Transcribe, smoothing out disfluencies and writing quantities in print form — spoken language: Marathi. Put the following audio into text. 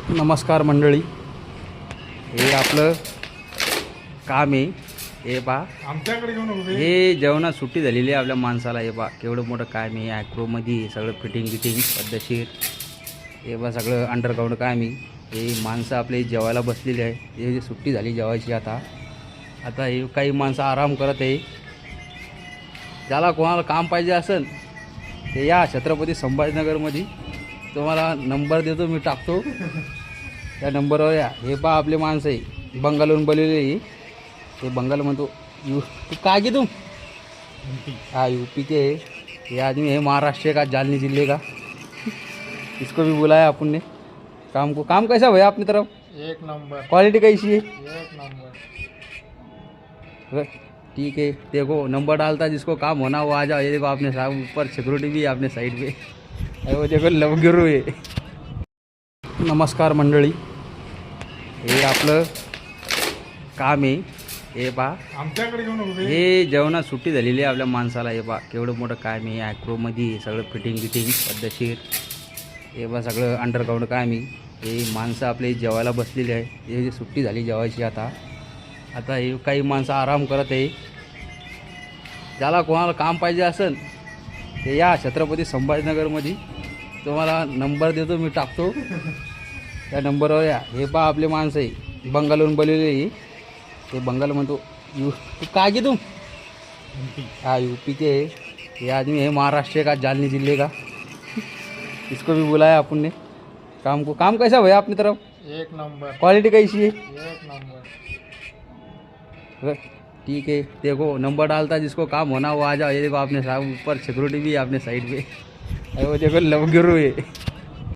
नमस्कार मंडळी, हे आपलं काम आहे. हे पहा, आमच्याकडे घेऊन उभे. हे जेवणात सुट्टी झालेली आहे आपल्या माणसाला. हे पहा केवढं मोठं काम आहे. ॲक्रोमध्ये सगळं फिटिंग पद्धतशीर. हे पहा सगळं अंडरग्राऊंड काम आहे. हे माणसं आपले जेवायला बसलेली आहे. हे सुट्टी झाली जेवायची. आता हे काही माणसं आराम करत आहे. ज्याला कोणाला काम पाहिजे असेल ते या छत्रपती संभाजीनगरमध्ये. तुम्हाला नंबर देतो, मी टाकतो त्या नंबरवर या. हे पहा आपले माणसं आहे, बंगालहून बोललेले. ते बंगाल म्हणतो तू काय की तुम हाँ यूपी के है. ये आदमी है महाराष्ट्र का, जालनी जिले का. इसको भी बुलाया अपन ने काम को. काम कैसा भैया अपनी तरफ? एक नंबर. क्वालिटी कैसी है? एक नंबर. ठीक है, देखो नंबर डालता, जिसको काम होना वो आ जाओ. ये देखो आपने साहब ऊपर सिक्योरिटी भी है आपने साइड पे. वो देखो लवगिरू आहे. नमस्कार मंडळी, हे आपलं काम आहे. हे पहा, आमच्याकडे घेऊन उभे. हे जेवणात सुट्टी झालेली आहे आपल्या माणसाला. हे पहा केवढं मोठं काम आहे. ॲक्रोमध्ये सगळं फिटिंग पद्धतशीर. हे पहा सगळं अंडरग्राऊंड काम आहे. हे माणसं आपले जेवायला बसलेली आहे. हे सुट्टी झाली जेवायची. आता हे काही माणसं आराम करत आहे. ज्याला कोणाला काम पाहिजे असेल ते या छत्रपती संभाजीनगरमध्ये. तुम्हाला नंबर देतो, मी टाकतो त्या नंबरवर या. हे पहा आपले माणसं आहे, बंगालहून बोललेले. ते बंगाल म्हणतो तू काय की तुम हाँ यूपी के है. ये आदमी है महाराष्ट्र का, जालनी जिले का. इसको भी बुलाया अपन ने काम को. काम कैसा भैया अपनी तरफ? एक नंबर. क्वालिटी कैसी है? एक नंबर. ठीक है, देखो नंबर डालता, जिसको काम होना वो आ जाओ. ये देखो आपने साहब ऊपर सिक्योरिटी भी है आपने साइड पे. वो देखो लवगिरू आहे.